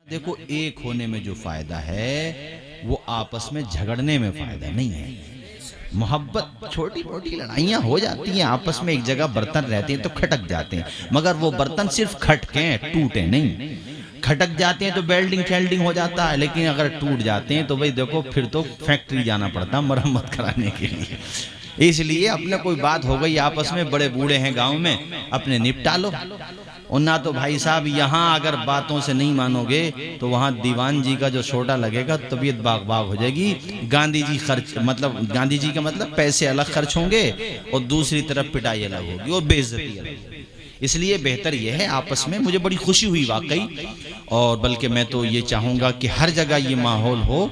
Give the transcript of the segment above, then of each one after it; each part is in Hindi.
देखो, एक होने में जो फायदा है वो आपस में झगड़ने में फायदा नहीं है। मोहब्बत, छोटी मोटी लड़ाइयाँ हो जाती हैं आपस में, एक जगह बर्तन रहते हैं तो खटक जाते हैं, मगर वो बर्तन सिर्फ खटके टूटे नहीं। खटक जाते हैं तो बेल्डिंग शेल्डिंग हो जाता है, लेकिन अगर टूट जाते हैं तो भाई देखो फिर तो फैक्ट्री जाना पड़ता मरम्मत कराने के लिए। इसलिए अपने कोई बात हो गई आपस में, बड़े बूढ़े हैं गांव में, अपने निपटा लो। और ना तो भाई साहब यहाँ अगर बातों से नहीं मानोगे तो वहाँ दीवान जी का जो छोटा लगेगा तबीयत बाग बाग हो जाएगी। गांधी जी खर्च मतलब गांधी जी का मतलब पैसे अलग खर्च होंगे और दूसरी तरफ पिटाई अलग होगी और बेइज्जती अलग होगी। इसलिए बेहतर यह है आपस में। मुझे बड़ी खुशी हुई वाकई, और बल्कि मैं तो ये चाहूँगा कि हर जगह ये माहौल हो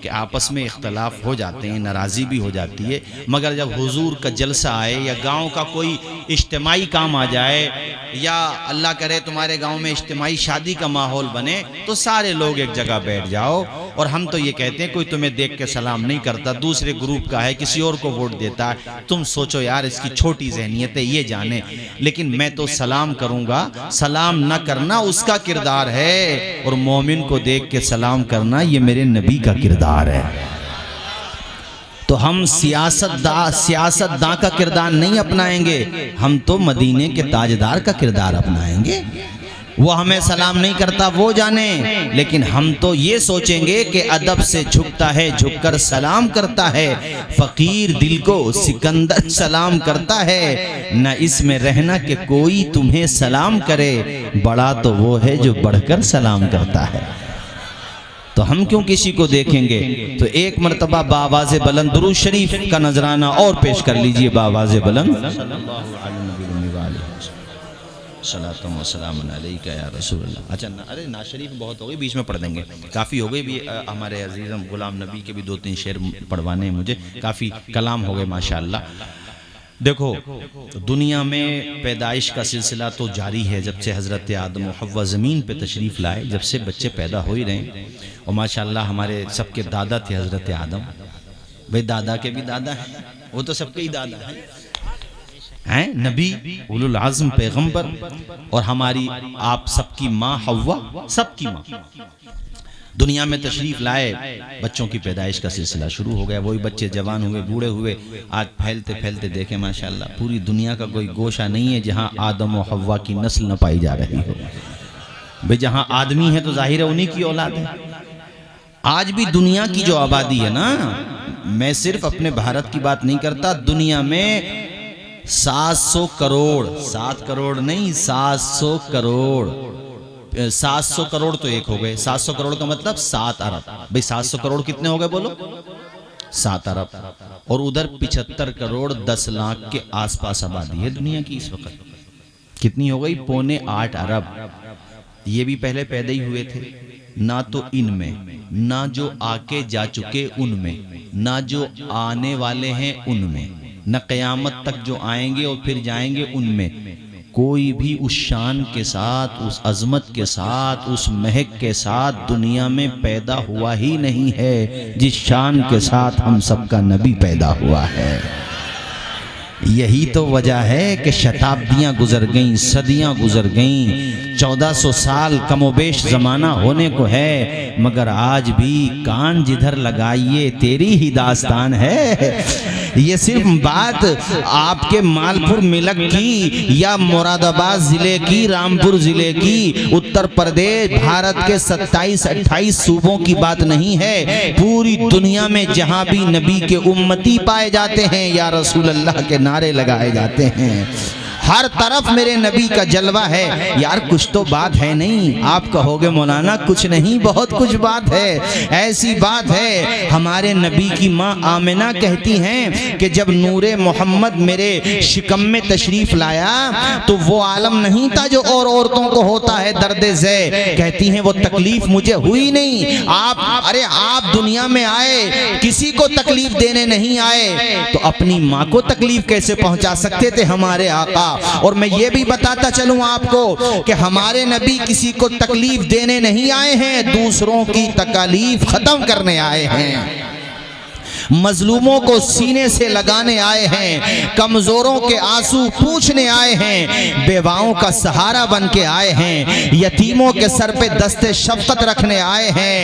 कि आपस में इख्तलाफ हो जाते हैं, नाराज़ी भी हो जाती है, मगर जब हुजूर का जलसा आए या गांव का कोई इज्तिमाई काम आ जाए या अल्लाह करे तुम्हारे गांव में इज्तिमाई शादी का माहौल बने तो सारे लोग एक जगह बैठ जाओ। और हम तो ये कहते हैं कोई तुम्हें देख के सलाम नहीं करता, दूसरे ग्रुप का है, किसी और को वोट देता है, तुम सोचो यार इसकी छोटी ज़हनियत है, ये जाने, लेकिन मैं तो सलाम करूँगा। सलाम न करना उसका किरदार है, और मोमिन को देख के सलाम करना ये मेरे नबी का किरदार है। तो हम सियासतदां का किरदार नहीं अपनाएंगे, हम तो मदीने के ताजदार का किरदार अपनाएंगे। वो हमें सलाम नहीं करता वो जाने, लेकिन हम तो ये सोचेंगे कि अदब से झुकता है, झुककर सलाम करता है, फकीर दिल को सिकंदर सलाम करता है। न इसमें रहना कि कोई तुम्हें सलाम करे, बड़ा तो वो है जो बढ़कर सलाम करता है। तो हम क्यों किसी को देखेंगे। तो एक मर्तबा बावाज़े बुलंद दुरूद शरीफ का नजराना और पेश कर लीजिए। बावाज़े बुलंद सलातुम व सलामुन अलैका या रसूलल्लाह। अच्छा अरे ना शरीफ बहुत हो गई, बीच में पढ़ देंगे, काफ़ी हो गई भी। हमारे अजीज़म गुलाम नबी के भी 2-3 शेर पढ़वाने हैं मुझे, काफ़ी कलाम हो गए माशाअल्लाह। देखो, दुनिया में पैदाइश का सिलसिला तो जारी है। जब से हज़रत आदम व हव्वा ज़मीन पे तशरीफ़ लाए, जब से बच्चे पैदा हो ही रहे, और माशाअल्लाह हमारे सबके दादा थे हज़रत आदम। भाई दादा के भी दादा हैं, वो तो सबके ही दादा हैं, नबी उलुल आज़म पैगंबर, और हमारी आप सबकी माँ हव्वा, सबकी माँ दुनिया में तशरीफ़ लाए, बच्चों की पैदाइश का सिलसिला शुरू हो गया। वही बच्चे जवान हुए, बूढ़े हुए, आज फैलते फैलते देखें माशाअल्लाह पूरी दुनिया का कोई गोशा नहीं है जहाँ आदम और हव्वा की नस्ल न पाई जा रही हो। भाई जहाँ आदमी है तो जाहिर है उन्हीं की औलाद है। आज भी दुनिया की जो आबादी है ना, मैं सिर्फ अपने भारत की बात नहीं करता, दुनिया में 700 करोड़, 7 करोड़ नहीं 700 करोड़, 700 करोड़ तो एक हो गए, 700 करोड़ का मतलब 7 अरब। भाई 700 करोड़ कितने हो गए बोलो, 7 अरब। और उधर 75 करोड़ 10 लाख के आसपास आबादी है दुनिया की इस वक्त। कितनी हो गई, 7.25 अरब। ये भी पहले पैदा ही हुए थे, ना तो इनमें, ना जो आके जा चुके उनमें, ना जो आने वाले हैं उनमें, न क़यामत तक जो आएंगे और फिर जाएंगे उनमें, कोई भी उस शान के साथ, उस अजमत के साथ, उस महक के साथ दुनिया में पैदा हुआ ही नहीं है जिस शान के साथ हम सबका नबी पैदा हुआ है। यही तो वजह है कि शताब्दियाँ गुजर गईं, सदियाँ गुजर गईं, 1400 साल कमोबेश ज़माना होने को है, मगर आज भी कान जिधर लगाइए तेरी ही दास्तान है। ये सिर्फ बात आपके मालपुर मिलक की या मुरादाबाद ज़िले की, रामपुर ज़िले की, उत्तर प्रदेश, भारत के 27-28 सूबों की बात नहीं है। पूरी दुनिया में जहाँ भी नबी के उम्मती पाए जाते हैं, या रसूल अल्लाह के नारे लगाए जाते हैं, हर तरफ मेरे नबी का जलवा है। यार कुछ तो बात है नहीं। आप कहोगे मौलाना कुछ नहीं, बहुत कुछ बात है। ऐसी बात है, हमारे नबी की माँ आमिना कहती हैं कि जब नूरे मोहम्मद मेरे शिकम में तशरीफ़ लाया तो वो आलम नहीं था जो और औरतों को होता है, दर्द ज़े। कहती हैं वो तकलीफ़ मुझे हुई नहीं। आप दुनिया में आए, किसी को तकलीफ़ देने नहीं आए, तो अपनी माँ को तकलीफ़ कैसे पहुँचा सकते थे हमारे आका। और मैं ये भी बताता चलूं आपको कि हमारे नबी किसी को तकलीफ देने नहीं आए हैं, दूसरों की तकलीफ खत्म करने आए हैं। मजलूमों को सीने से लगाने आए हैं, कमजोरों के आंसू पूछने आए हैं, बेवाओं का सहारा बन के आए हैं, यतीमों के सर पे दस्ते शफकत रखने आए हैं।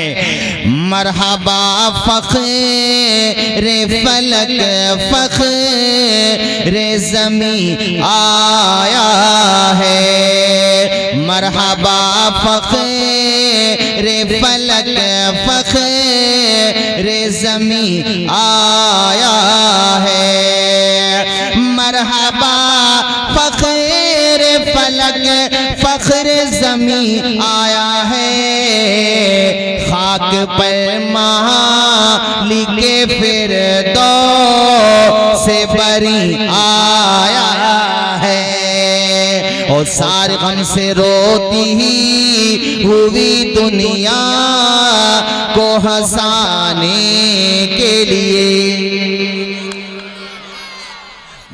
मरहबा फख्र फलक फख्र ज़मी आया है, मरहबा फख्र फलक फख्र ज़मी आया है, मरहबा फख्र फलक फख्र ज़मी आया है। खाक पर मालिके फिर दो से बरी आया है, और सारे गम से रोती ही हुई दुनिया को हंसाने के लिए।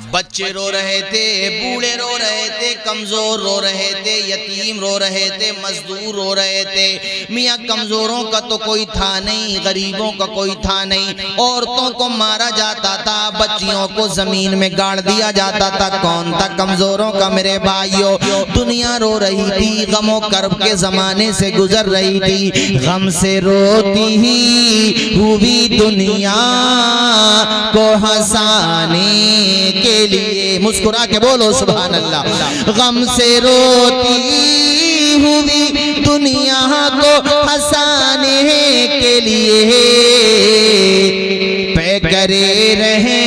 बच्चे रो रहे थे, बूढ़े रो रहे थे, कमजोर रो रहे थे, यतीम रो रहे थे, मजदूर रो रहे थे। मियाँ कमजोरों का तो कोई था नहीं, गरीबों का कोई था नहीं, औरतों को मारा जाता था, बच्चियों को जमीन में गाड़ दिया जाता था। कौन था कमजोरों का? मेरे भाइयों, दुनिया रो रही थी, गमों कर्ब के जमाने से गुजर रही थी। गम से रोती ही हुई दुनिया को हंसाने के लिए, मुस्कुरा के बोलो सुभान अल्लाह। गम से रोती हुई दुनिया को हंसाने के लिए, पे करे रहे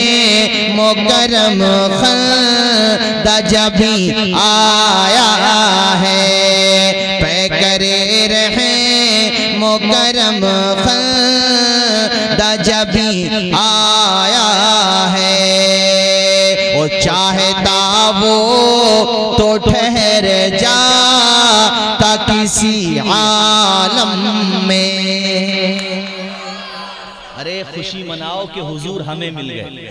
मुकरम खुदा जब भी आया है, पे करे रहे मुकरम खुदा जब भी आया है। और चाहता वो तो ठहर जाता किसी आलम में। अरे खुशी मनाओ कि हुजूर हमें मिल गए,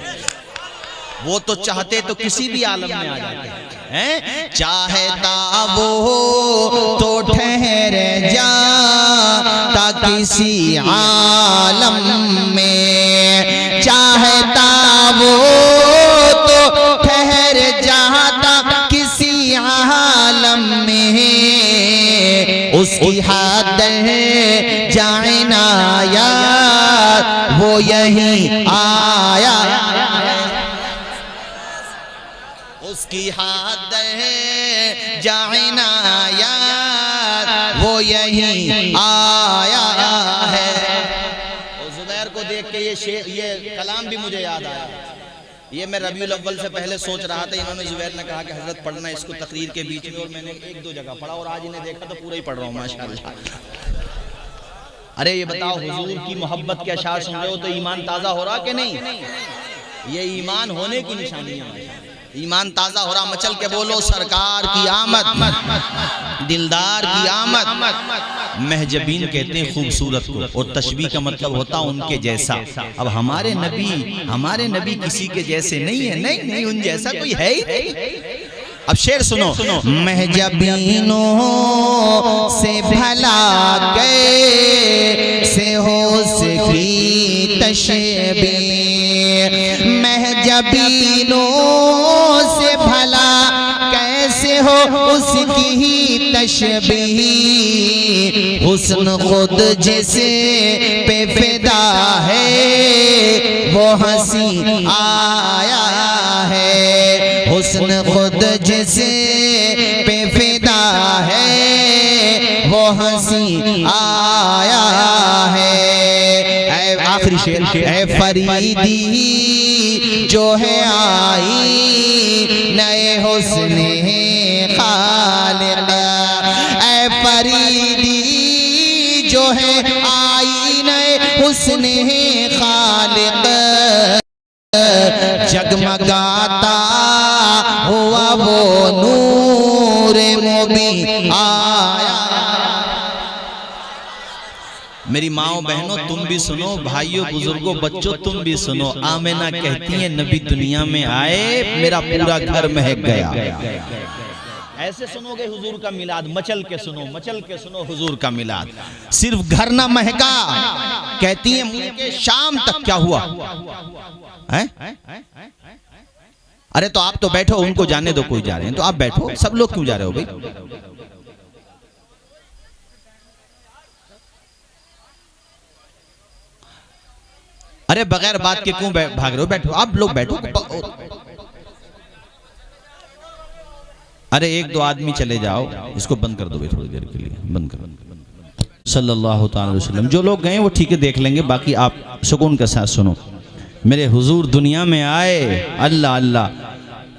वो तो चाहते तो किसी भी आलम में आ जाते हैं। चाहता वो तो ठहर जाता किसी आलम में, चाहता वो तो ठहर जाता किसी आलम में। उसकी हद जाए ना यार वो यही आया, उसकी हद जाए ना यार वो यही आया है। और जुबैर को देख के ये कलाम भी मुझे याद आया। ये मैं रबीउल अव्वल से पहले सोच रहा था, इन्होंने जुबैर ने कहा कि हजरत पढ़ना इसको तकरीर के बीच में, और मैंने एक दो जगह पढ़ा और आज इन्हें देखा तो पूरा ही पढ़ रहा हूँ माशाअल्लाह। अरे ये बताओ, हुजूर की मोहब्बत के अशार सुन रहे हो तो ईमान ताज़ा हो रहा कि नहीं? ये ईमान होने की निशानी है। ईमान ताज़ा हो रहा, मचल के बोलो सरकार की आमद, दिलदार की आमद। महजबीन कहते हैं खूबसूरत को, और तशबीह का मतलब होता उनके जैसा। अब हमारे नबी किसी के जैसे नहीं है, नहीं उन जैसा कोई है ही नहीं। अब शेर सुनो, महजबीनों से भला कैसे हो उसकी तशबीह, महजबीनों से भला कैसे हो उसकी ही तशबीह। हुस्न खुद जिसे पे फिदा है वो हंसी आया है, हुस्न खुद जिसे पे फिदा है वो हंसी आया है। आखिरी शेर, ऐ फरीदी जो है आई नए हुस्न खालिक, ऐ फरीदी जो है आई नए हुस्न खालिक। जगमगाता हुआ वो नूर मुबीन आया। मेरी माओ बहनों तुम भी सुनो, भाइयों बुजुर्गों बच्चों तुम भी सुनो। आमिना कहती है नबी दुनिया में आए मेरा पूरा घर महक गया। ऐसे सुनोगे हुजूर का मिलाद, मचल के सुनो हुजूर का मिलाद। सिर्फ घर ना महका, कहती हैं मुंह के शाम तक क्या हुआ है? अरे तो आप तो बैठो, उनको जाने दो, कोई जा रहे हैं तो आप बैठो, सब लोग क्यों जा रहे हो भाई? अरे बगैर बात के क्यों भाग रहे हो? बैठो, आप लोग बैठो। अरे एक दो आदमी चले जाओ, इसको बंद कर दो थोड़ी देर के लिए, बंद करो। सल्लल्लाहु अलैहि वसल्लम। जो लोग गए वो ठीक है देख लेंगे, बाकी आप सुकून के साथ सुनो। मेरे हुजूर दुनिया में आए, अल्लाह अल्लाह,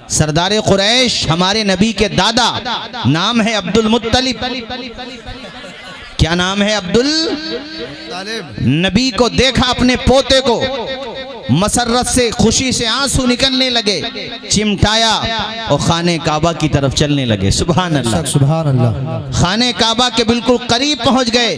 सरदार कुरैश हमारे नबी के दादा, नाम है अब्दुल मुत्तलिब। क्या नाम है? अब्दुल। नबी को देखा अपने पोते को, मसरत से खुशी से आंसू निकलने लगे, चिमटाया और खाने काबा की तरफ चलने लगे। सुभान अल्लाह, सुभान अल्लाह। खाने काबा के बिल्कुल करीब पहुंच गए।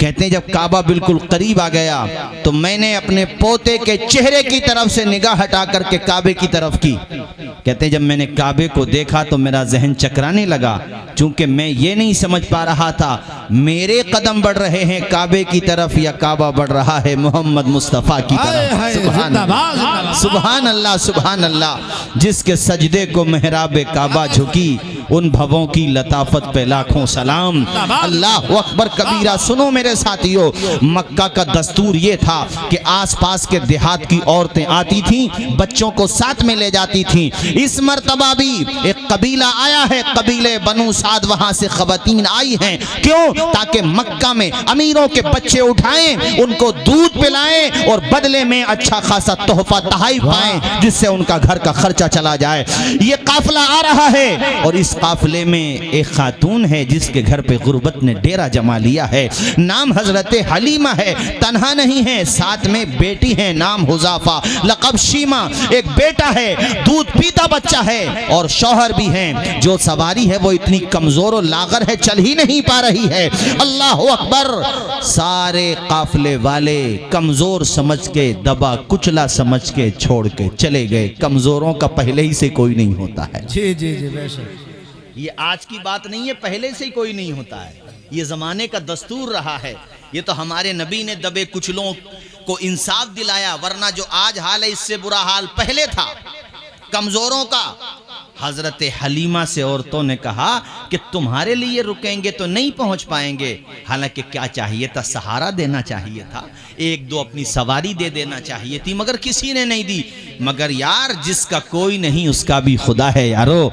कहते हैं जब काबा बिल्कुल करीब आ गया तो मैंने अपने पोते के चेहरे की तरफ से निगाह हटा करके काबे की तरफ की। कहते हैं जब मैंने काबे को देखा तो मेरा जहन चकराने लगा, क्योंकि मैं ये नहीं समझ पा रहा था मेरे कदम बढ़ रहे हैं काबे की तरफ या काबा बढ़ रहा है मोहम्मद मुस्तफ़ा की तरफ। सुभान अल्लाह, सुभान अल्लाह, सुभान अल्लाह। जिसके सजदे को मेहराबे काबा झुकी, उन भवों की लताफत पे लाखों सलाम। अल्लाह अकबर कबीरा। सुनो मेरे साथियों, मक्का का दस्तूर ये था कि आसपास के देहात की औरतें आती थीं, बच्चों को साथ में ले जाती थीं। इस मर्तबा भी एक कबीला आया है, कबीले बनु साद, वहां से खवातीन आई हैं। क्यों? ताकि मक्का में अमीरों के बच्चे उठाएं, उनको दूध पिलाएं और बदले में अच्छा खासा तोहफा तहाइफ पाएं, जिससे उनका घर का खर्चा चला जाए। ये काफिला आ रहा है और इस काफिले में एक खातून है जिसके घर पे गुर्बत ने डेरा जमा लिया है। नाम हजरत हलीमा है। तन्हा नहीं है, साथ में बेटी है, नाम हुजाफा, लक़ब शीमा। एक बेटा है, दूध पीता बच्चा है, और शौहर भी है। जो सवारी है वो इतनी कमजोर और लागर है, चल ही नहीं पा रही है। अल्लाह अकबर। सारे काफिले वाले कमजोर समझ के, दबा कुचला समझ के छोड़ के चले गए। कमजोरों का पहले ही से कोई नहीं होता है। जी जी जी बेशक। ये आज की बात नहीं है, पहले से ही कोई नहीं होता है। ये जमाने का दस्तूर रहा है। ये तो हमारे नबी ने दबे कुचलों को इंसाफ दिलाया, वरना जो आज हाल है इससे बुरा हाल पहले था कमजोरों का। हजरत हलीमा से औरतों ने कहा कि तुम्हारे लिए रुकेंगे तो नहीं पहुंच पाएंगे। हालांकि क्या चाहिए था? सहारा देना चाहिए था, एक दो अपनी सवारी दे देना चाहिए थी, मगर किसी ने नहीं दी। मगर यार, जिसका कोई नहीं उसका भी खुदा है यारो।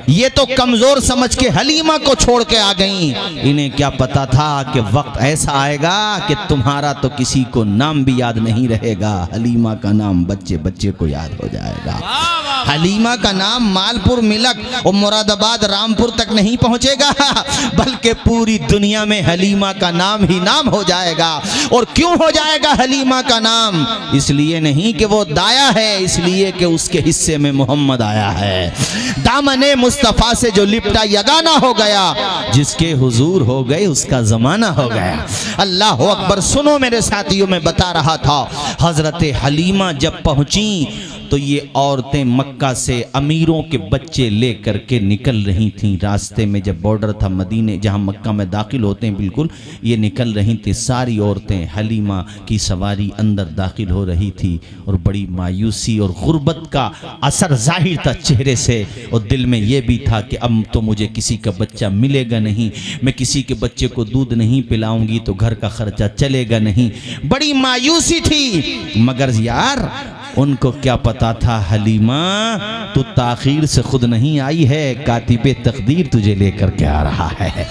ये तो कमजोर समझ के हलीमा को छोड़ के आ गई। इन्हें क्या पता था कि वक्त ऐसा आएगा कि तुम्हारा तो किसी को नाम भी याद नहीं रहेगा। हलीमा का नाम बच्चे बच्चे को याद हो जाएगा। हलीमा का नाम मालपुर, मिलक और मुरादाबाद, रामपुर तक नहीं पहुंचेगा, बल्कि पूरी दुनिया में हलीमा का नाम ही नाम हो जाएगा। और क्यों हो जाएगा हलीमा का नाम? इसलिए नहीं कि वो दाया है, इसलिए कि उसके हिस्से में मोहम्मद आया है। दामने मुस्तफ़ा से जो लिपटा यगाना हो गया, जिसके हुजूर हो गए उसका जमाना हो गया। अल्लाह अकबर। सुनो मेरे साथियों, मैं बता रहा था, हजरत हलीमा जब पहुंची तो ये औरतें मक्का से अमीरों के बच्चे लेकर के निकल रही थीं। रास्ते में जब बॉर्डर था मदीने, जहाँ मक्का में दाखिल होते हैं, बिल्कुल ये निकल रही थी। सारी औरतें हलीमा की सवारी अंदर दाखिल हो रही थी और बड़ी मायूसी और गुर्बत का असर जाहिर था चेहरे से। और दिल में ये भी था कि अब तो मुझे किसी का बच्चा मिलेगा नहीं, मैं किसी के बच्चे को दूध नहीं पिलाऊंगी तो घर का खर्चा चलेगा नहीं। बड़ी मायूसी थी। मगर यार, उनको क्या पता था हलीमा तू ताखीर से खुद नहीं आई है, कातिबे तकदीर तुझे लेकर के आ रहा है।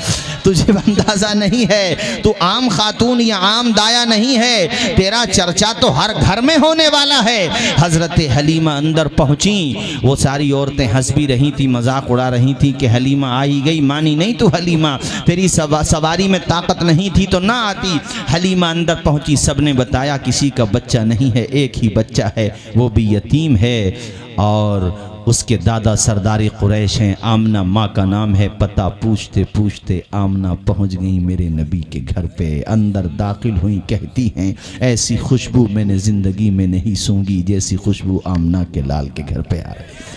तुझे अंदाजा नहीं है, तू आम खातून या आम दाया नहीं है, तेरा चर्चा तो हर घर में होने वाला है। हजरत हलीमा अंदर पहुंची। वो सारी औरतें हंस भी रही थी, मजाक उड़ा रही थी कि हलीमा आई गई, मानी नहीं तू हलीमा, तेरी सवारी में ताकत नहीं थी तो ना आती। हलीमा अंदर पहुंची, सबने बताया किसी का बच्चा नहीं है, एक ही बच्चा है, वो भी यतीम है और उसके दादा सरदारी कुरैश हैं, आमना माँ का नाम है। पता पूछते पूछते आमना पहुँच गई मेरे नबी के घर पे। अंदर दाखिल हुई, कहती हैं ऐसी खुशबू मैंने ज़िंदगी में नहीं सूंघी जैसी खुशबू आमना के लाल के घर पे आ रही।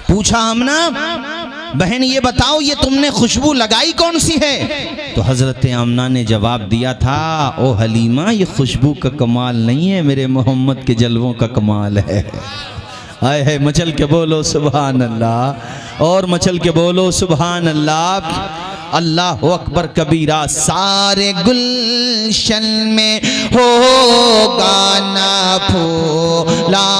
पूछा आमना बहन ये बताओ ये तुमने खुशबू लगाई कौन सी है? तो हजरत आमना ने जवाब दिया था, ओ हलीमा ये खुशबू का कमाल नहीं है, मेरे मोहम्मद के जलवों का कमाल है। आए है मचल के बोलो सुभान अल्लाह, और मचल के बोलो सुभान अल्लाह। अल्लाह अकबर कबीरा। सारे गुलशन में होगा ना फूला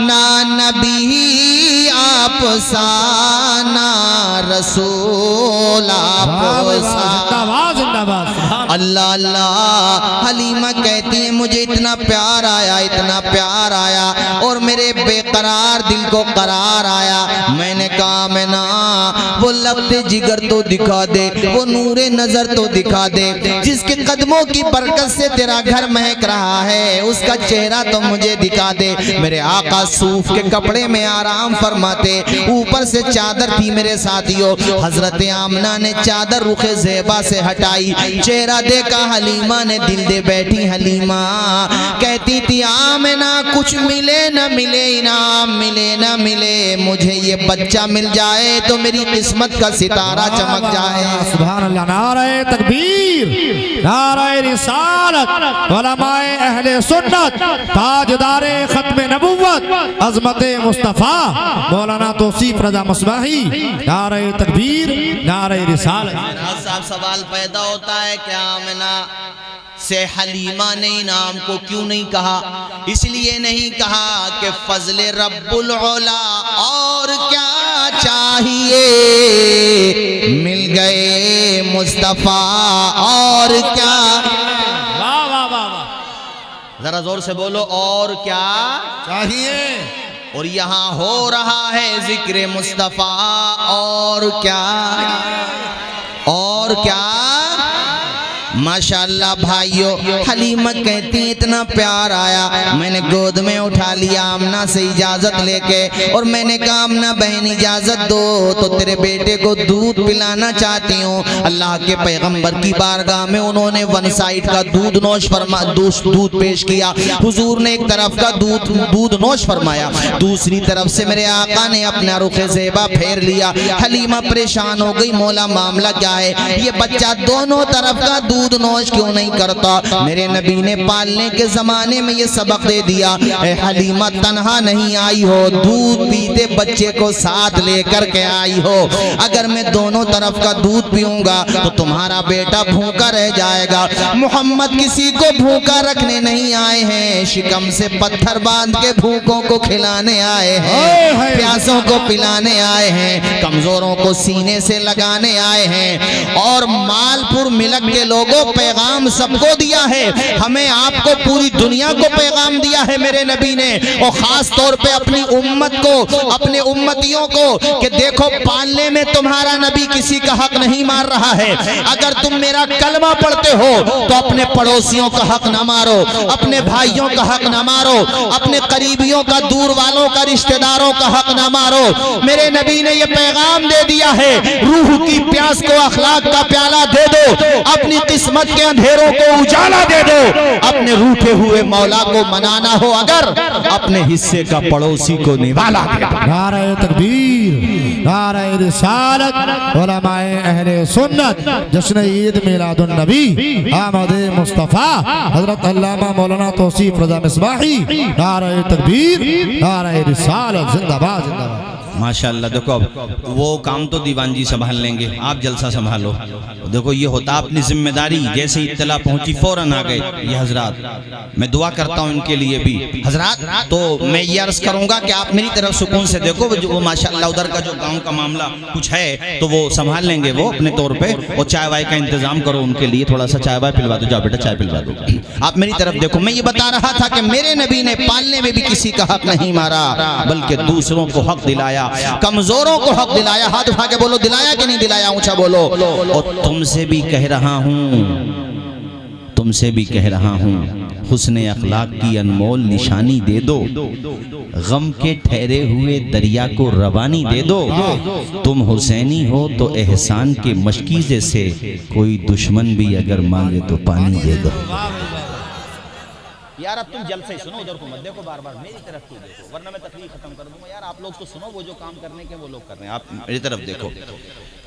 ना नबी आप साना रसूल आप अल्लाह अल्लाह। हलीमा कहती है मुझे इतना प्यार आया, इतना प्यार आया और मेरे बेकरार दिल को करार आया। मैंने कहा मैं ना वो लफ्ज़े जिगर तो दिखा दे, वो नूरे नजर तो दिखा दे, जिसके कदमों की बरकत से तेरा घर महक रहा है उसका चेहरा तो मुझे दिखा दे। मेरे आका सूफ के कपड़े में आराम फरमाते, ऊपर से चादर थी मेरे साथियों। हजरत आमना ने चादर रुखे ज़ेबा से हटाई, चेहरा देखा हलीमा ने दिल दे बैठी। हलीमा कहती थी आमना कुछ मिले न मिले, इनाम मिले न मिले, मुझे ये बच्चा मिल जाए तो मेरी किस्मत का सितारा चमक जाए। सुभान अल्लाह। नारे तकबीर, नारे रिसालत, उलमाए अहले सुन्नत, ताजदारे खत्म नबुव्वत, अज़मत मुस्तफ़ा मौलाना तौसीफ रज़ा मस्बाही। नारे तकबीर, नारे रिसालत। साहब सवाल पैदा होता है क्या आमना से हलीमा ने इनाम को क्यों नहीं कहा? इसलिए नहीं कहा कि फजले रब्बुल औला और क्या चाहिए, मिल गए मुस्तफा और क्या। वाह वाह वाह, जरा जोर से बोलो, और क्या चाहिए। और यहाँ हो रहा है जिक्र मुस्तफा और क्या, और क्या। माशाअल्लाह भाइयों, हलीमा कहती इतना प्यार आया, मैंने गोद में उठा लिया आमना से इजाजत लेके, और मैंने कहा आमना बहन इजाजत दो तो तेरे बेटे को दूध पिलाना चाहती हूँ। अल्लाह के पैगंबर की बारगाह में उन्होंने वन साइड का दूध नोश फरमा दूध पेश किया। हुजूर ने एक तरफ का दूध नोश फरमाया, दूसरी तरफ से मेरे आका ने अपना रुखे ज़ेबा फेर लिया। हलीमा परेशान हो गई, मौला मामला क्या है, ये बच्चा दोनों तरफ का दूध नोश क्यों नहीं करता? मेरे नबी ने पालने के जमाने में ये सबक दे दिया, हलीमा तन्हा नहीं आई हो, दूध पीते बच्चे को साथ लेकर के आई हो। अगर मैं दोनों तरफ का दूध पीऊंगा तो तुम्हारा बेटा भूखा रह जाएगा। मोहम्मद किसी को भूखा रखने नहीं आए हैं, शिकम से पत्थर बांध के भूखों को खिलाने आए हैं, प्यासों को पिलाने आए हैं, कमजोरों को सीने से लगाने आए हैं। और मालपुर मिलक के लोगों पैगाम सबको दिया है, हमें आपको पूरी दुनिया को पैगाम दिया है मेरे नबी ने, और खास तौर पे अपनी उम्मत को, अपने उम्मतियों को, कि देखो पालने में तुम्हारा नबी किसी का हक नहीं मार रहा है। अगर तुम मेरा कलमा पढ़ते हो तो अपने पड़ोसियों का हक ना मारो, अपने भाइयों का हक ना मारो, अपने करीबियों का, दूर वालों का, रिश्तेदारों का हक ना मारो। मेरे नबी ने यह पैगाम दे दिया है, रूह की प्यास को अखलाक का प्याला दे दो, अपनी किस्मत के अंधेरों को उजाला दे दो। अपने रूठे हुए मौला को मनाना हो अगर, अपने हिस्से का पड़ोसी को निवाला दे दो। नारे तकबीर, नारे रिसालत, उलमाए अहले सुन्नत, जश्न ईद मिलादुन नबी आमद मुस्तफ़ा हजरत अल्लामा मौलाना तौसीफ रज़ा मस्बाही। नारे तकबीर, नारे रिसालत, जिंदाबाद जिंदाबाद। माशाअल्लाह। देखो वो काम तो दीवान जी संभाल लेंगे, आप जलसा संभालो। देखो ये होता अपनी जिम्मेदारी, जैसे इत्तला पहुंची फौरन आ गए ये हजरात। मैं दुआ करता हूं इनके लिए भी हजरात। तो मैं ये अर्ज करूंगा कि आप मेरी तरफ सुकून से देखो, वो माशाअल्लाह उधर का जो गांव का मामला कुछ है तो वो संभाल लेंगे वो अपने तौर पे, और चाय वाय का इंतजाम करो उनके लिए, थोड़ा सा चाय वाय पिलवा दो, जाओ बेटा चाय पिलवा दो। आप मेरी तरफ देखो, मैं ये बता रहा था कि मेरे नबी ने पालने में भी किसी का हक नहीं मारा, बल्कि दूसरों को हक दिलाया, कमजोरों को हक दिलाया। हाथ उठा के बोलो दिलाया कि नहीं दिलाया, ऊंचा बोलो। और तुमसे भी कह रहा हूं, तुमसे भी कह रहा हूं, हुस्ने अखलाक की अनमोल निशानी दे दो, गम के ठहरे हुए दरिया को रवानी दे दो। तुम हुसैनी हो तो एहसान के मशकीज़े से कोई दुश्मन भी अगर मांगे तो पानी दे दो। यार अब तुम जल्द से सुनो, उधर को मत देखो, बार बार मेरी तरफ क्यों देखो, वरना मैं तकलीफ खत्म कर दूंगा। यार आप लोग तो सुनो, वो जो काम करने के वो लोग कर रहे हैं, आप मेरी तरफ देखो।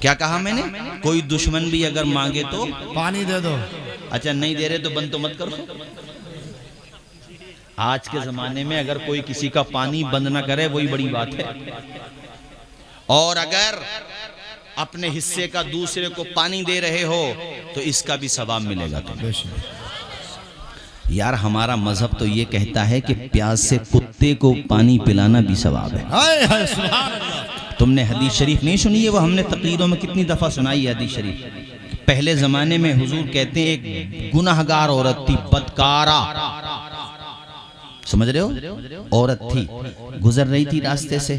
क्या कहा मैंने? कोई दुश्मन भी अगर मांगे तो पानी दे दो। अच्छा नहीं दे रहे तो बंद तो मत करो। आज के जमाने में अगर कोई किसी का पानी बंद ना करे वही बड़ी बात है, और अगर अपने हिस्से का दूसरे को पानी दे रहे हो तो इसका भी सवाब मिलेगा तुम्हें। यार हमारा मजहब तो ये कहता है कि प्यास से कुत्ते को पानी पिलाना भी सवाब है। हाय हाय सुभान अल्लाह। तुमने हदीस शरीफ नहीं सुनी है? वो हमने तकरीरों में कितनी दफा सुनाई है हदीस शरीफ। पहले जमाने में हुजूर कहते हैं एक गुनाहगार औरत थी, बदकारा, समझ रहे हो, औरत थी, गुजर रही थी रास्ते से,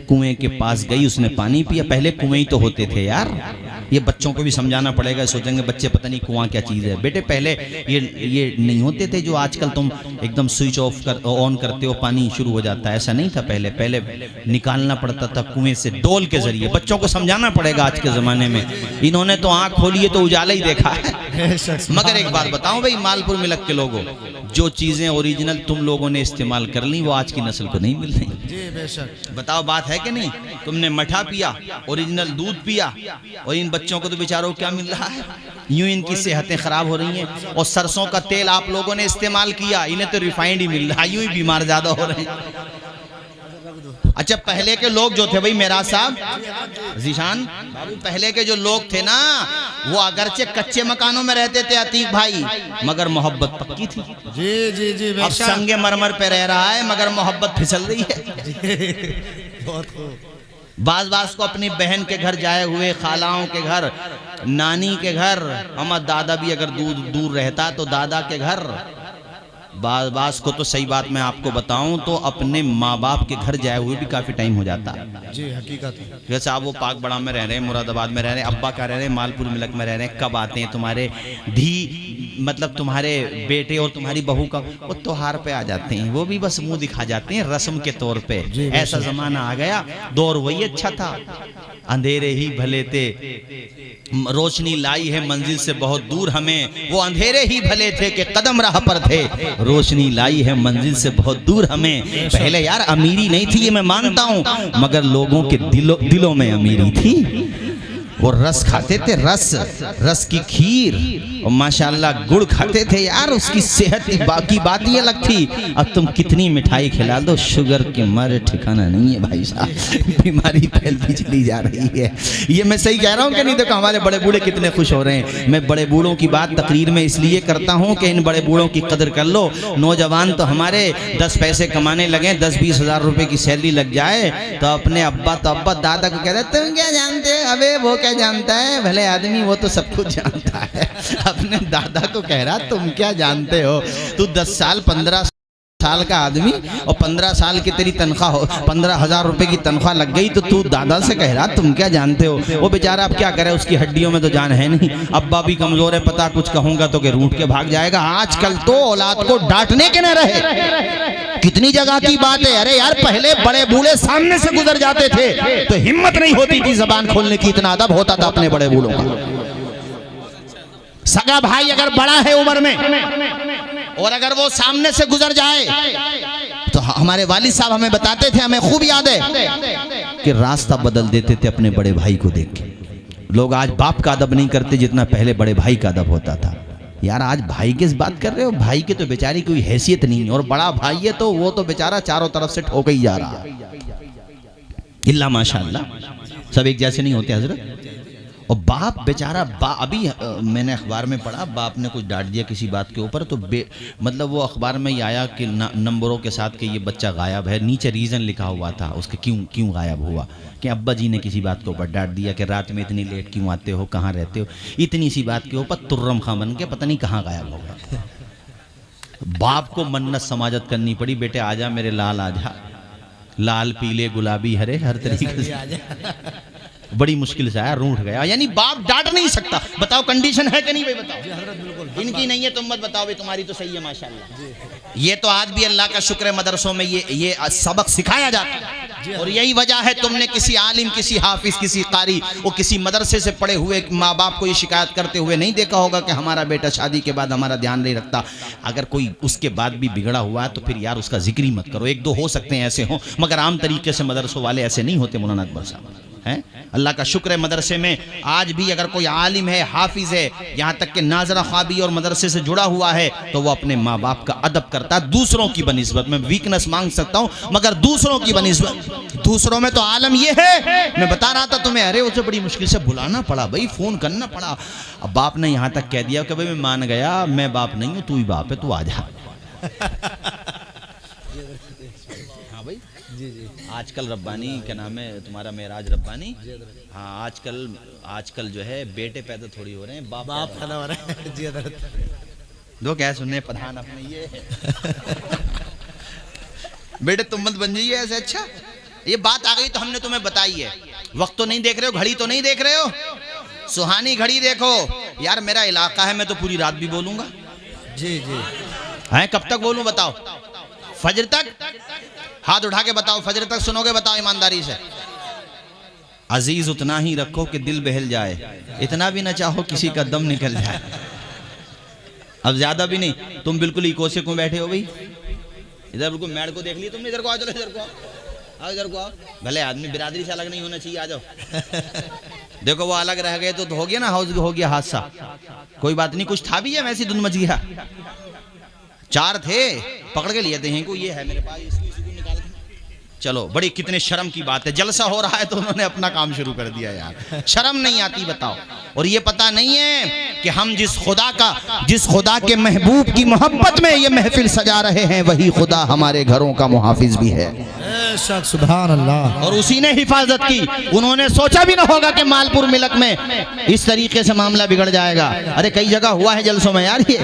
कुएं के पास गई, उसने पानी पिया। पहले कुएं ही तो होते थे यार, ये बच्चों को भी समझाना पड़ेगा, सोचेंगे बच्चे पता नहीं कुआं क्या चीज़ है। बेटे पहले ये नहीं होते थे जो आजकल तुम एकदम स्विच ऑफ कर ऑन करते हो पानी शुरू हो जाता है, ऐसा नहीं था। पहले निकालना पड़ता था कुएं से डोल के जरिए। बच्चों को समझाना पड़ेगा आज के ज़माने में, इन्होंने तो आँख खोली है तो उजाला ही देखा है। मगर एक बात बताऊं भाई, मालपुर मिलक के लोगों, जो चीज़ें ओरिजिनल तुम लोगों ने इस्तेमाल कर ली वो आज की नस्ल को नहीं मिल रही। जी बेशक। बताओ बात है कि नहीं? तुमने मठा पिया, ओरिजिनल दूध पिया, और इन बच्चों को तो बेचारों को क्या मिल रहा है? यूं इनकी सेहतें खराब हो रही हैं। और सरसों का तेल आप लोगों ने इस्तेमाल किया, इन्हें तो रिफाइंड ही मिल रहा है, यूं ही बीमार ज्यादा हो रहे हैं। अच्छा पहले के लोग जो थे भाई, मेरा साहब जीशान, पहले के जो लोग थे ना, वो अगरचे कच्चे मकानों में रहते थे अतीक भाई, मगर मोहब्बत पक्की थी। जी जी जी अब संगे मरमर पे रह रहा है मगर मोहब्बत फिसल रही है। बाज को अपनी बहन के घर जाए हुए, खालाओं के घर, नानी के घर, हमारा दादा भी अगर दूर रहता तो दादा के घर, बास को तो सही बात मैं आपको बताऊं तो अपने माँ बाप के घर जाए हुए भी काफी टाइम हो जाता है। जी हकीकत। जैसे आप वो पाक बड़ा में रह रहे हैं, मुरादाबाद में रह रहे हैं, अब्बा का रह रहे हैं, मालपुर मिलक में रह रहे हैं, कब आते हैं तुम्हारे मतलब तुम्हारे बेटे और तुम्हारी बहू का वो त्योहार पे आ जाते हैं, वो भी बस मुंह दिखा जाते हैं रस्म के तौर पे। ऐसा जमाना आ गया, दौर वही अच्छा था। अंधेरे ही भले थे, रोशनी लाई है मंजिल से बहुत दूर हमें, वो अंधेरे ही भले थे कि कदम राह पर थे, रोशनी लाई है मंजिल से बहुत दूर हमें। पहले यार अमीरी नहीं थी ये मैं मानता हूँ, मगर लोगों के दिलों में अमीरी थी। वो रस खाते थे, रस की खीर, और माशाल्लाह गुड़ खाते थे यार, उसकी सेहत की बात ही अलग थी। अब तुम कितनी मिठाई खिला दो, शुगर के मारे ठिकाना नहीं है भाई साहब, बीमारी फैलती चली जा रही है। ये मैं सही कह रहा हूँ कि नहीं? देखो हमारे बड़े बूढ़े कितने खुश हो रहे हैं। मैं बड़े बूढ़ों की बात तकरीर में इसलिए करता हूँ कि इन बड़े बूढ़ों की कदर कर लो। नौजवान तो हमारे 10 पैसे कमाने लगे, 10-20 हज़ार रुपए की सैलरी लग जाए तो अपने अब्बा दादा को कह रहे तुम क्या जानते हो, अबे वो क्या जानता है, भले आदमी वो तो सब कुछ जानता है। अपने दादा को कह रहा तुम क्या जानते हो, तू 10 साल 15 साल का आदमी और 15 साल की तेरी तनख्वाह हो, 15,000 रुपए की तनख्वाह लग गई तो तू दादा से कह रहा तुम क्या जानते हो। वो बेचारा अब क्या करे, उसकी हड्डियों में तो जान है नहीं, अब्बा भी कमजोर है, पता कुछ कहूंगा तो के रूठ के भाग जाएगा। आजकल तो औलाद को डांटने के न रहे। कितनी जगह की बात है, अरे यार पहले बड़े बूढ़े सामने से गुजर जाते थे तो हिम्मत नहीं होती थी जबान खोलने की, इतना अदब होता था अपने बड़े बूढ़ों का। सगा भाई अगर बड़ा है उम्र में और अगर वो सामने से गुजर जाए तो हमारे वालिद साहब हमें बताते थे, हमें खूब याद है कि रास्ता बदल देते थे अपने बड़े भाई को देख के। लोग आज बाप का अदब नहीं करते जितना पहले बड़े भाई का अदब होता था। यार आज भाई की बात कर रहे हो, भाई की तो बेचारी कोई हैसियत नहीं है, और बड़ा भाई है तो वो तो बेचारा चारों तरफ से ठोका ही जा रहा है। इल्ला माशाअल्लाह सब एक जैसे नहीं होते हजरत। और बाप बेचारा अभी मैंने अखबार में पढ़ा, बाप ने कुछ डांट दिया किसी बात के ऊपर तो मतलब वो अखबार में ही आया कि नंबरों के साथ कि ये बच्चा गायब है, नीचे रीज़न लिखा हुआ था उसके क्यों गायब हुआ, कि अब्बा जी ने किसी बात के ऊपर डांट दिया कि रात में इतनी लेट क्यों आते हो, कहाँ रहते हो, इतनी सी बात के ऊपर तुर्रम खां बन के पता नहीं कहाँ गायब हो गया। बाप को मन्नत समाजत करनी पड़ी, बेटे आजा मेरे लाल आजा, लाल पीले गुलाबी हरे हर तरीके से बड़ी मुश्किल से आया, रूठ गया। यानी बाप डांट नहीं सकता। बताओ कंडीशन है कि नहीं भाई? बताओ। इनकी नहीं है तुम मत बताओ भाई, तुम्हारी तो सही है माशाल्लाह। ये तो आज भी अल्लाह का शुक्र है मदरसों में ये सबक सिखाया जाता है। और यही वजह है तुमने किसी आलिम, किसी हाफिज, किसी कारी और किसी मदरसे से पढ़े हुए माँ बाप को ये शिकायत करते हुए नहीं देखा होगा कि हमारा बेटा शादी के बाद हमारा ध्यान नहीं रखता। अगर कोई उसके बाद भी बिगड़ा हुआ है तो फिर यार उसका जिक्र ही मत करो। एक दो हो सकते हैं ऐसे हों, मगर आम तरीके से मदरसों वाले ऐसे नहीं होते मौलाना अकबर साहब हैं। अल्लाह का शुक्र है मदरसे में आज भी अगर कोई आलिम है, हाफिज है, यहाँ तक कि नाजरा ख्वाबी और मदरसे से जुड़ा हुआ है तो वो अपने माँ बाप का अदब करता है दूसरों की बनिस्बत। मैं वीकनेस मांग सकता हूँ मगर दूसरों की बनिस्बत। दूसरों में तो आलम ये है, मैं बता रहा था तुम्हें, अरे उसे बड़ी मुश्किल से बुलाना पड़ा भाई, फोन करना पड़ा। अब बाप ने यहाँ तक कह दिया कि भाई मैं मान गया, मैं बाप नहीं हूँ, तू ही बाप है, तू आ जा। हाँ भाई जी। आजकल रब्बानी क्या नाम है तुम्हारा, मेराज रब्बानी। हाँ आजकल जो है बेटे पैदा थोड़ी हो रहे हैं, बाप पैदा हो रहे हैं जी। दो क्या सुनने प्रधान अपने ये बेटे तुम मत बन जाइए ऐसे। अच्छा ये बात आ गई तो हमने तुम्हें बताई है। वक्त तो नहीं देख रहे हो, घड़ी तो नहीं देख रहे हो, सुहानी घड़ी देखो यार। मेरा इलाका है, मैं तो पूरी रात भी बोलूंगा जी जी। हैं कब तक बोलूं बताओ? फजर तक? हाथ उठा के बताओ, फजर तक सुनोगे? बताओ ईमानदारी से। अजीज उतना ही रखो कि दिल बहल जाए, इतना भी ना चाहो किसी का दम निकल जाए। अब ज्यादा भी नहीं। तुम बिल्कुल इको से क्यों बैठे हो भाई? इधर बिल्कुल मैड को देख लिया तुमने, इधर को आओ, चलो इधर को आओ, इधर को आओ। भले आदमी बिरादरी से अलग नहीं होना चाहिए, आ जाओ। देखो वो अलग रह गए तो हो गया ना, हो गया हादसा। कोई बात नहीं, कुछ था भी है वैसी धुन मच गया। 4 थे, पकड़ के लिए थे इनको, ये है मेरे पास, इसको निकाल के। चलो बड़ी कितने शर्म की बात है, जलसा हो रहा है तो उन्होंने अपना काम शुरू कर दिया यार। शर्म नहीं आती बताओ? और ये पता नहीं है कि हम जिस खुदा के महबूब की मोहब्बत में ये महफिल सजा रहे हैं, वही खुदा हमारे घरों का मुहाफिज भी है। सुभान अल्लाह। और उसी ने हिफाजत की। उन्होंने सोचा भी ना होगा कि मालपुर मिलक में इस तरीके से मामला बिगड़ जाएगा। अरे कई जगह हुआ है जलसों में यार ये।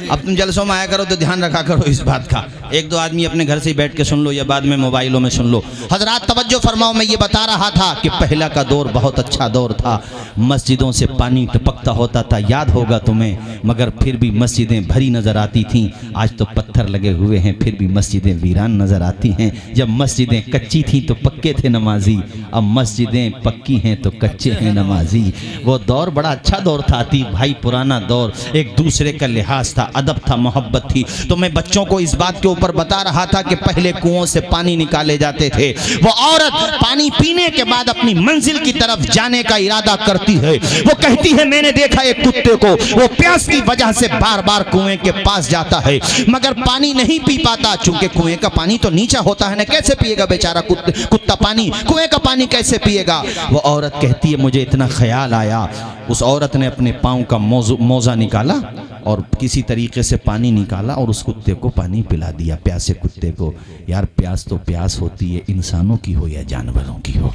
अब तुम जलसों में आया करो तो ध्यान रखा करो इस बात का। एक दो आदमी अपने घर से ही बैठ के सुन लो या बाद में मोबाइलों में सुन लो। हजरात तवज्जो फरमाओ, मैं ये बता रहा था कि पहला का दौर बहुत अच्छा दौर था। मस्जिदों से पानी टपकता होता था, याद होगा तुम्हें, मगर फिर भी मस्जिदें भरी नजर आती थीं। आज तो पत्थर लगे हुए हैं फिर भी मस्जिदें वीरान नजर आती हैं। जब मस्जिदें कच्ची थी तो पक्के थे नमाजी, अब मस्जिदें पक्की हैं तो कच्चे हैं नमाजी। वो दौर बड़ा अच्छा दौर था अतीक भाई, पुराना दौर। एक दूसरे का लिहाज था, अदब था, मोहब्बत थी। तो मैं बच्चों को इस बात के ऊपर बता रहा था कि पहले कुओं से पानी निकाले जाते थे। वो औरत पानी पीने के बाद अपनी मंजिल की तरफ जाने का इरादा करती है। वो कहती है मैंने देखा एक कुत्ते को, वो प्यास की वजह से बार बार कुएं के पास जाता है मगर पानी नहीं पी पाता, चूंकि कुएं का पानी तो नीचा होता है ना, कैसे पिएगा बेचारा कुत्ता पानी, कुएं का पानी कैसे पिएगा? वो औरत कहती है मुझे इतना ख्याल आया। उस औरत ने अपने पाँव का मोजा निकाला और किसी तरीके से पानी निकाला और उस कुत्ते को पानी पिला दिया, प्यासे कुत्ते को। यार प्यास तो प्यास होती है, इंसानों की हो या जानवरों की हो,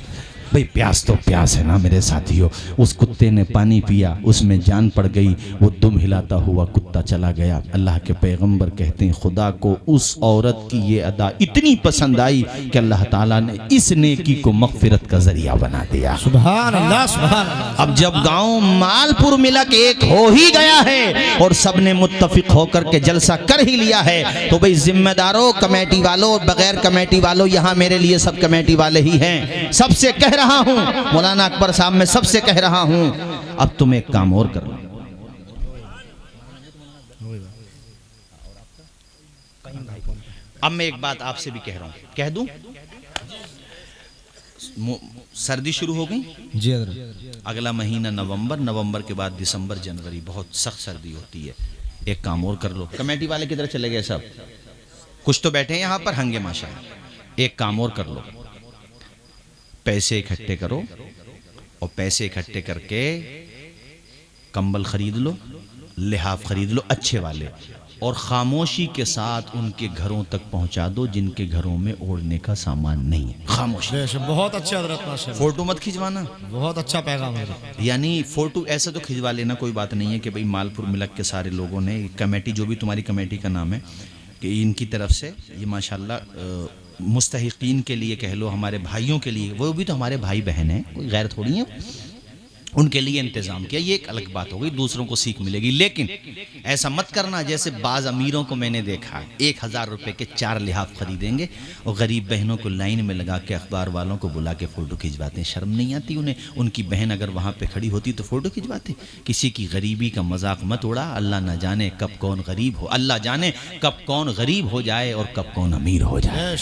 भाई प्यास तो प्यास है ना मेरे साथियों। उस कुत्ते ने पानी पिया, उसमें जान पड़ गई, वो दुम हिलाता हुआ कुत्ता चला गया। अल्लाह के पैगंबर कहते हैं खुदा को उस औरत की ये अदा इतनी पसंद आई कि अल्लाह ताला ने इस नेकी को मगफिरत का जरिया बना दिया। सुभान अल्लाह, सुभान अल्लाह। अब जब गांव मालपुर मिलक एक हो ही गया है और सबने मुत्तफिक होकर के जलसा कर ही लिया है, तो भाई जिम्मेदारों, कमेटी वालों, बगैर कमेटी वालों, यहाँ मेरे लिए सब कमेटी वाले ही हैं। सबसे कह रहा हूं, मौलाना अकबर साहब मैं सबसे कह रहा हूं, अब तुम एक काम और कर लो। अब मैं एक बात आपसे भी कह रहा हूं, कह दूं? सर्दी शुरू हो गई जी। अगला महीना नवंबर के बाद दिसंबर, जनवरी बहुत सख्त सर्दी होती है। एक काम और कर लो। कमेटी वाले किधर चले गए सब? कुछ तो बैठे हैं यहाँ पर हंगे माशाअल्लाह। एक काम और कर लो, पैसे इकट्ठे करो और पैसे इकट्ठे करके कंबल खरीद लो, लिहाफ खरीद लो अच्छे वाले, और खामोशी के साथ उनके घरों तक पहुंचा दो जिनके घरों में ओढ़ने का सामान नहीं है। खामोशी। बहुत अच्छा हज़रत माशाअल्लाह। फोटो मत खिंचवाना, बहुत अच्छा पैगाम है। यानी फोटो ऐसा तो खिंचवा लेना, कोई बात नहीं है कि भाई मालपुर मिलक के सारे लोगों ने, कमेटी जो भी तुम्हारी कमेटी का नाम है, कि इनकी तरफ से ये माशाल्लाह मुस्तहिकीन के लिए कह लो, हमारे भाइयों के लिए, वो भी तो हमारे भाई बहन हैं, कोई गैर थोड़ी है, उनके लिए इंतज़ाम किया। ये एक अलग बात हो गई, दूसरों को सीख मिलेगी। लेकिन ऐसा मत करना जैसे बाज़ अमीरों को मैंने देखा, 1000 रुपये के 4 लिहाफ खरीदेंगे और गरीब बहनों को लाइन में लगा के अखबार वालों को बुला के फ़ोटो खिंचवाते हैं। शर्म नहीं आती उन्हें? उनकी बहन अगर वहाँ पे खड़ी होती तो फ़ोटो खिंचवाते। किसी की गरीबी का मजाक मत उड़ा। अल्लाह न जाने कब कौन गरीब हो, अल्लाह जाने कब कौन गरीब हो जाए और कब कौन अमीर हो जाए।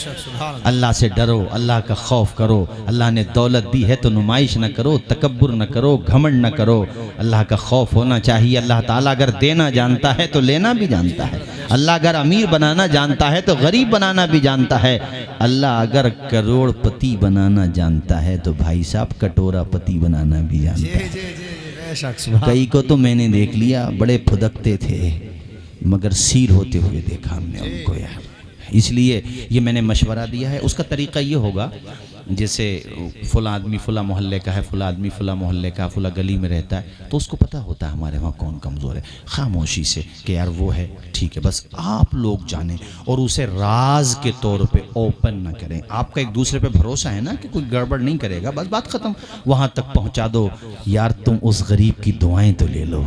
अल्लाह से डरो, अल्लाह का खौफ करो। अल्लाह ने दौलत दी है तो नुमाइश न करो, तकब्बुर न करो, घमंड न करो। अल्लाह का खौफ होना चाहिए। अल्लाह ताला अगर देना जानता है तो लेना भी जानता है। अल्लाह अगर अमीर बनाना जानता है तो गरीब बनाना भी जानता है। अल्लाह अगर करोड़पति बनाना जानता है तो भाई साहब कटोरापति बनाना भी जानता है। कई को तो मैंने देख लिया, बड़े फुदकते थे मगर सीर होते हुए देखा हमने उनको यार। इसलिए ये मैंने मशवरा दिया है। उसका तरीका ये होगा, जैसे फुला आदमी फुला मोहल्ले का है, फुला आदमी फुला मोहल्ले का, फुला गली में रहता है, तो उसको पता होता है हमारे वहाँ कौन कमज़ोर है। खामोशी से कि यार वो है, ठीक है, बस आप लोग जानें और उसे राज के तौर पे ओपन ना करें। आपका एक दूसरे पे भरोसा है ना कि कोई गड़बड़ नहीं करेगा, बस बात ख़त्म, वहाँ तक पहुँचा दो। यार तुम उस गरीब की दुआएं तो ले लो।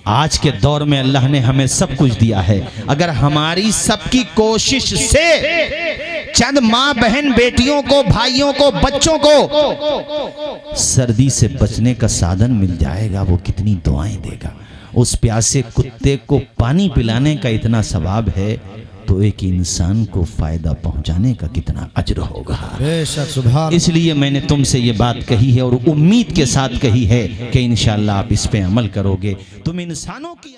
आज के दौर में अल्लाह ने हमें सब कुछ दिया है। अगर हमारी सबकी कोशिश से चंद माँ बहन बेटियों को, भाइयों को, बच्चों को सर्दी से बचने का साधन मिल जाएगा, वो कितनी दुआएं देगा। उस प्यासे कुत्ते को पानी पिलाने का इतना सवाब है तो एक इंसान को फायदा पहुंचाने का कितना अज्र होगा। बेशक सुभान। इसलिए मैंने तुमसे ये बात कही है और उम्मीद के साथ कही है कि इंशाअल्लाह आप इस पे अमल करोगे। तुम इंसानों की